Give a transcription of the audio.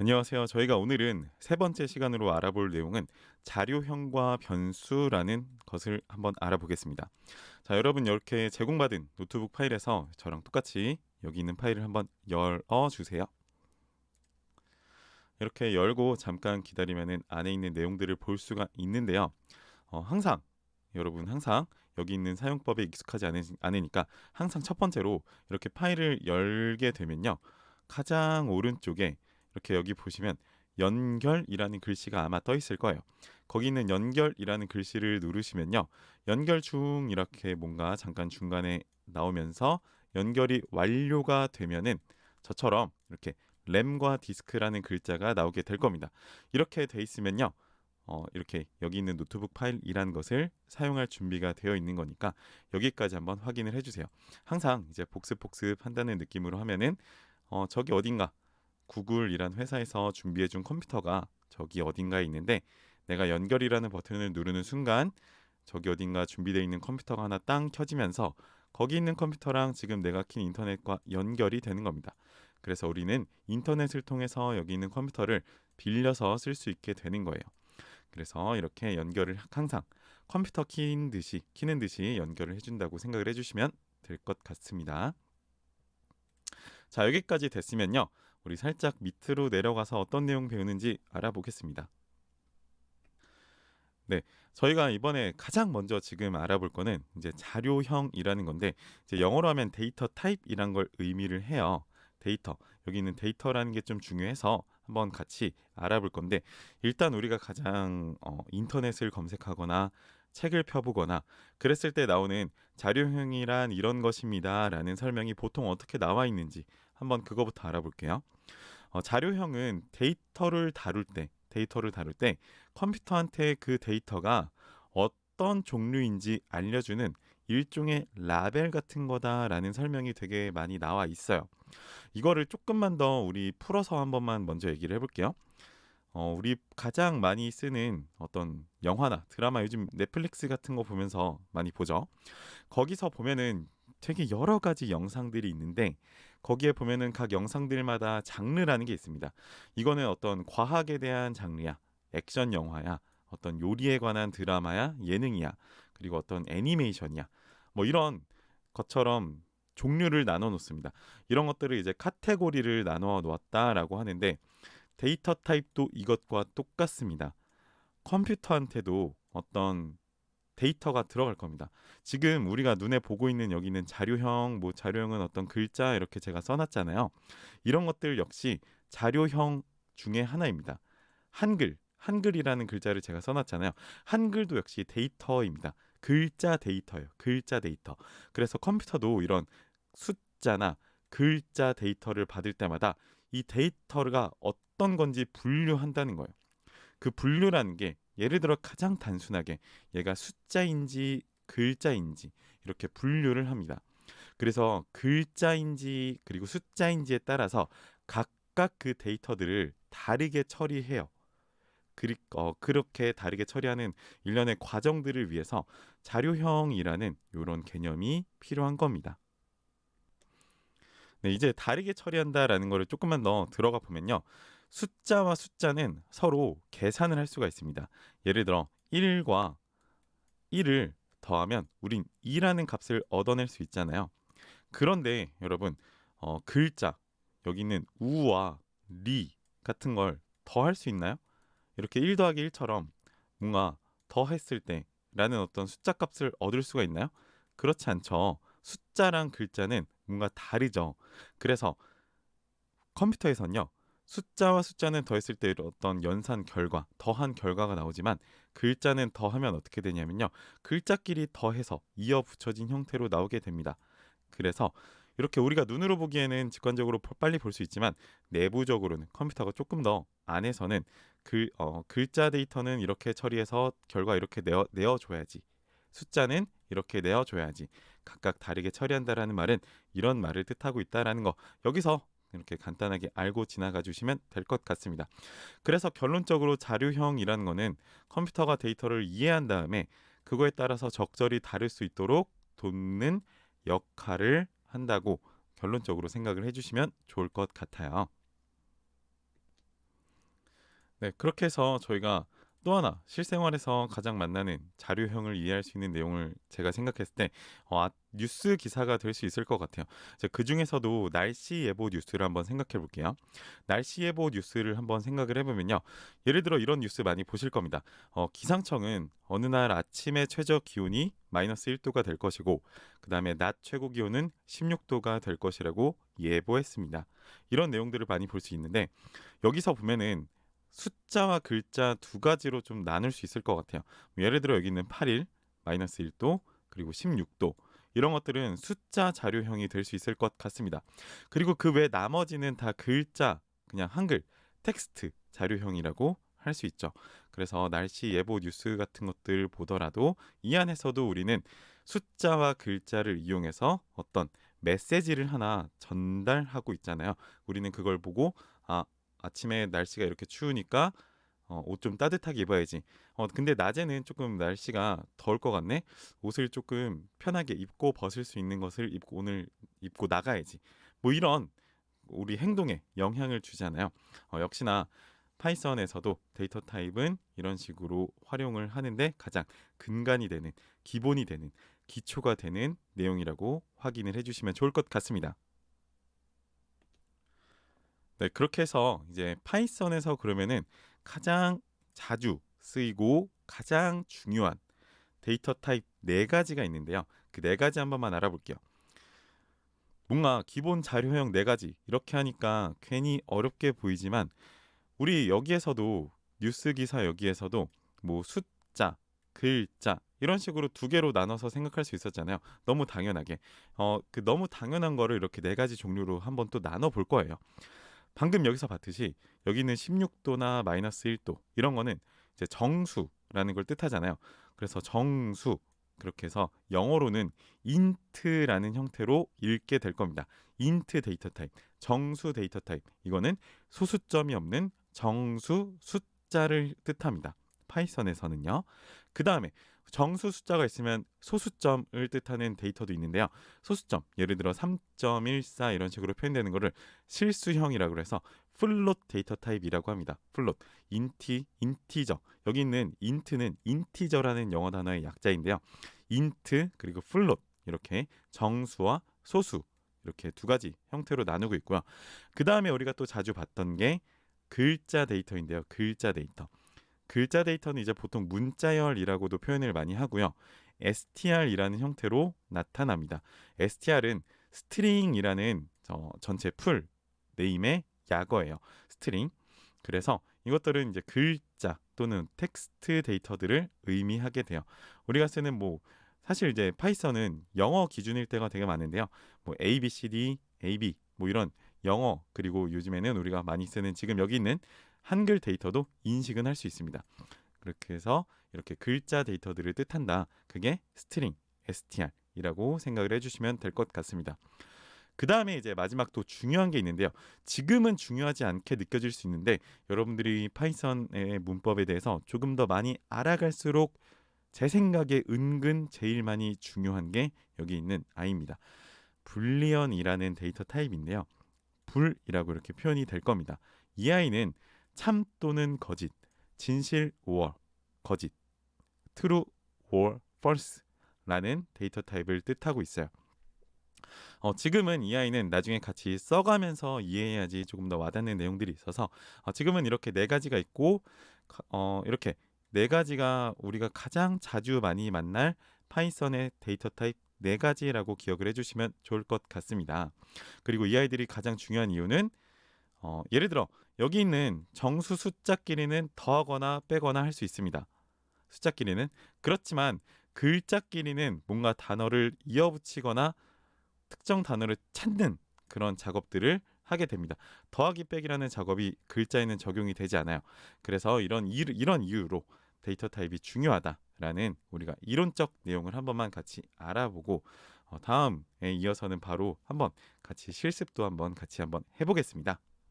안녕하세요. 저희가 오늘은 세 번째 시간으로 알아볼 내용은 자료형과 변수라는 것을 한번 알아보겠습니다. 자, 여러분 이렇게 제공받은 노트북 파일에서 저랑 똑같이 여기 있는 파일을 한번 열어주세요. 이렇게 열고 잠깐 기다리면은 안에 있는 내용들을 볼 수가 있는데요. 항상 여러분 항상 여기 있는 사용법에 익숙하지 않으니까 항상 첫 번째로 이렇게 파일을 열게 되면요. 가장 오른쪽에 이렇게 여기 보시면 연결이라는 글씨가 아마 떠 있을 거예요. 거기 있는 연결이라는 글씨를 누르시면요. 연결 중 이렇게 뭔가 잠깐 중간에 나오면서 연결이 완료가 되면은 저처럼 이렇게 램과 디스크라는 글자가 나오게 될 겁니다. 이렇게 돼 있으면요. 이렇게 여기 있는 노트북 파일이라는 것을 사용할 준비가 되어 있는 거니까 여기까지 한번 확인을 해주세요. 항상 이제 복습 한다는 느낌으로 하면은 저기 어딘가 구글이란 회사에서 준비해준 컴퓨터가 저기 어딘가에 있는데 내가 연결이라는 버튼을 누르는 순간 저기 어딘가 준비되어 있는 컴퓨터가 하나 땅 켜지면서 거기 있는 컴퓨터랑 지금 내가 킨 인터넷과 연결이 되는 겁니다. 그래서 우리는 인터넷을 통해서 여기 있는 컴퓨터를 빌려서 쓸 수 있게 되는 거예요. 그래서 이렇게 연결을 항상 컴퓨터 키는 듯이 연결을 해준다고 생각을 해주시면 될 것 같습니다. 자, 여기까지 됐으면요. 우리 살짝 밑으로 내려가서 어떤 내용 배우는지 알아보겠습니다. 네, 저희가 이번에 가장 먼저 지금 알아볼 거는 이제 자료형이라는 건데 이제 영어로 하면 데이터 타입이란 걸 의미를 해요. 데이터, 여기 있는 데이터라는 게 좀 중요해서 한번 같이 알아볼 건데 일단 우리가 가장 인터넷을 검색하거나 책을 펴보거나 그랬을 때 나오는 자료형이란 이런 것입니다라는 설명이 보통 어떻게 나와 있는지 한번 그거부터 알아볼게요. 자료형은 데이터를 다룰 때 컴퓨터한테 그 데이터가 어떤 종류인지 알려주는 일종의 라벨 같은 거다라는 설명이 되게 많이 나와 있어요. 이거를 조금만 더 우리 풀어서 한 번만 먼저 얘기를 해볼게요. 우리 가장 많이 쓰는 어떤 영화나 드라마 요즘 넷플릭스 같은 거 보면서 많이 보죠. 거기서 보면은 되게 여러 가지 영상들이 있는데 거기에 보면은 각 영상들마다 장르라는 게 있습니다. 이거는 어떤 과학에 대한 장르야, 액션 영화야, 어떤 요리에 관한 드라마야, 예능이야, 그리고 어떤 애니메이션이야. 뭐 이런 것처럼 종류를 나눠 놓습니다. 이런 것들을 이제 카테고리를 나눠 놓았다라고 하는데 데이터 타입도 이것과 똑같습니다. 컴퓨터한테도 어떤 데이터가 들어갈 겁니다. 지금 우리가 눈에 보고 있는 여기는 자료형, 뭐 자료형은 어떤 글자 이렇게 제가 써놨잖아요. 이런 것들 역시 자료형 중에 하나입니다. 한글이라는 글자를 제가 써놨잖아요. 한글도 역시 데이터입니다. 글자 데이터예요. 글자 데이터. 그래서 컴퓨터도 이런 숫자나 글자 데이터를 받을 때마다 이 데이터가 어떤 건지 분류한다는 거예요. 그 분류라는 게 예를 들어 가장 단순하게 얘가 숫자인지 글자인지 이렇게 분류를 합니다. 그래서 글자인지 그리고 숫자인지에 따라서 각각 그 데이터들을 다르게 처리해요. 그렇게 다르게 처리하는 일련의 과정들을 위해서 자료형이라는 이런 개념이 필요한 겁니다. 네, 이제 다르게 처리한다라는 거를 조금만 더 들어가 보면요. 숫자와 숫자는 서로 계산을 할 수가 있습니다. 예를 들어 1과 1을 더하면 우린 2라는 값을 얻어낼 수 있잖아요. 그런데 여러분 글자 여기 있는 우와 리 같은 걸 더할 수 있나요? 이렇게 1 더하기 1처럼 뭔가 더했을 때라는 어떤 숫자 값을 얻을 수가 있나요? 그렇지 않죠. 숫자랑 글자는 뭔가 다르죠. 그래서 컴퓨터에서는요. 숫자와 숫자는 더했을 때 어떤 연산 결과, 더한 결과가 나오지만 글자는 더하면 어떻게 되냐면요. 글자끼리 더해서 이어 붙여진 형태로 나오게 됩니다. 그래서 이렇게 우리가 눈으로 보기에는 직관적으로 빨리 볼 수 있지만 내부적으로는 컴퓨터가 조금 더 안에서는 글자 데이터는 이렇게 처리해서 결과 이렇게 내어줘야지. 숫자는 이렇게 내어줘야지. 각각 다르게 처리한다라는 말은 이런 말을 뜻하고 있다라는 거. 여기서 이렇게 간단하게 알고 지나가 주시면 될 것 같습니다. 그래서 결론적으로 자료형이라는 거는 컴퓨터가 데이터를 이해한 다음에 그거에 따라서 적절히 다룰 수 있도록 돕는 역할을 한다고 결론적으로 생각을 해주시면 좋을 것 같아요. 네, 그렇게 해서 저희가 또 하나 실생활에서 가장 만나는 자료형을 이해할 수 있는 내용을 제가 생각했을 때 뉴스 기사가 될 수 있을 것 같아요. 그 중에서도 날씨 예보 뉴스를 한번 생각해 볼게요. 날씨 예보 뉴스를 한번 생각을 해보면요. 예를 들어 이런 뉴스 많이 보실 겁니다. 기상청은 어느 날 아침에 최저 기온이 마이너스 1도가 될 것이고, 그 다음에 낮 최고 기온은 16도가 될 것이라고 예보했습니다. 이런 내용들을 많이 볼 수 있는데, 여기서 보면은 숫자와 글자 두 가지로 좀 나눌 수 있을 것 같아요. 예를 들어 여기 있는 8일, 마이너스 1도, 그리고 16도. 이런 것들은 숫자 자료형이 될 수 있을 것 같습니다. 그리고 그 외 나머지는 다 글자, 그냥 한글, 텍스트 자료형이라고 할 수 있죠. 그래서 날씨 예보 뉴스 같은 것들 보더라도 이 안에서도 우리는 숫자와 글자를 이용해서 어떤 메시지를 하나 전달하고 있잖아요. 우리는 그걸 보고 아침에 날씨가 이렇게 추우니까 옷 좀 따뜻하게 입어야지. 근데 낮에는 조금 날씨가 더울 것 같네. 옷을 조금 편하게 입고 벗을 수 있는 것을 입고 오늘 입고 나가야지. 뭐 이런 우리 행동에 영향을 주잖아요. 역시나 파이썬에서도 데이터 타입은 이런 식으로 활용을 하는데 가장 근간이 되는, 기본이 되는, 기초가 되는 내용이라고 확인을 해주시면 좋을 것 같습니다. 네, 그렇게 해서 이제 파이썬에서 그러면은 가장 자주 쓰이고 가장 중요한 데이터 타입 네 가지가 있는데요. 그 네 가지 한 번만 알아볼게요. 뭔가 기본 자료형 네 가지 이렇게 하니까 괜히 어렵게 보이지만 우리 여기에서도 뉴스 기사 여기에서도 뭐 숫자, 글자 이런 식으로 두 개로 나눠서 생각할 수 있었잖아요. 너무 당연하게. 그 너무 당연한 거를 이렇게 네 가지 종류로 한번 또 나눠 볼 거예요. 방금 여기서 봤듯이 여기는 16도나 마이너스 1도 이런 거는 이제 정수라는 걸 뜻하잖아요. 그래서 정수 그렇게 해서 영어로는 int라는 형태로 읽게 될 겁니다. int 데이터 타입, 정수 데이터 타입. 이거는 소수점이 없는 정수 숫자를 뜻합니다. 파이썬에서는요. 그 다음에 정수 숫자가 있으면 소수점을 뜻하는 데이터도 있는데요. 소수점, 예를 들어 3.14 이런 식으로 표현되는 거를 실수형이라고 해서 플롯 데이터 타입이라고 합니다. 플롯, 인티저. 여기 있는 인트는 인티저라는 영어 단어의 약자인데요. 인트 그리고 플롯 이렇게 정수와 소수 이렇게 두 가지 형태로 나누고 있고요. 그 다음에 우리가 또 자주 봤던 게 글자 데이터인데요. 글자 데이터. 글자 데이터는 이제 보통 문자열이라고도 표현을 많이 하고요. str이라는 형태로 나타납니다. str은 스트링이라는 전체 풀 네임의 약어예요. 스트링. 그래서 이것들은 이제 글자 또는 텍스트 데이터들을 의미하게 돼요. 우리가 쓰는 뭐 사실 이제 파이썬은 영어 기준일 때가 되게 많은데요. 뭐 A, B, C, D, A, B 뭐 이런 영어 그리고 요즘에는 우리가 많이 쓰는 지금 여기 있는 한글 데이터도 인식은 할 수 있습니다. 그렇게 해서 이렇게 글자 데이터들을 뜻한다. 그게 스트링, str이라고 생각을 해주시면 될 것 같습니다. 그 다음에 이제 마지막 또 중요한 게 있는데요. 지금은 중요하지 않게 느껴질 수 있는데 여러분들이 파이썬의 문법에 대해서 조금 더 많이 알아갈수록 제 생각에 은근 제일 많이 중요한 게 여기 있는 I입니다. 불리언이라는 데이터 타입인데요. 불이라고 이렇게 표현이 될 겁니다. 이 I는 참 또는 거짓, 진실 or 거짓, true or false라는 데이터 타입을 뜻하고 있어요. 지금은 이 아이는 나중에 같이 써가면서 이해해야지 조금 더 와닿는 내용들이 있어서 지금은 이렇게 네 가지가 있고 이렇게 네 가지가 우리가 가장 자주 많이 만날 파이썬의 데이터 타입 네 가지라고 기억을 해주시면 좋을 것 같습니다. 그리고 이 아이들이 가장 중요한 이유는 예를 들어 여기 있는 정수 숫자끼리는 더하거나 빼거나 할 수 있습니다. 숫자끼리는 그렇지만 글자끼리는 뭔가 단어를 이어붙이거나 특정 단어를 찾는 그런 작업들을 하게 됩니다. 더하기 빼기라는 작업이 글자에는 적용이 되지 않아요. 그래서 이런 이유로 데이터 타입이 중요하다라는 우리가 이론적 내용을 한 번만 같이 알아보고 다음에 이어서는 바로 한번 같이 실습도 한번 같이 한번 해보겠습니다.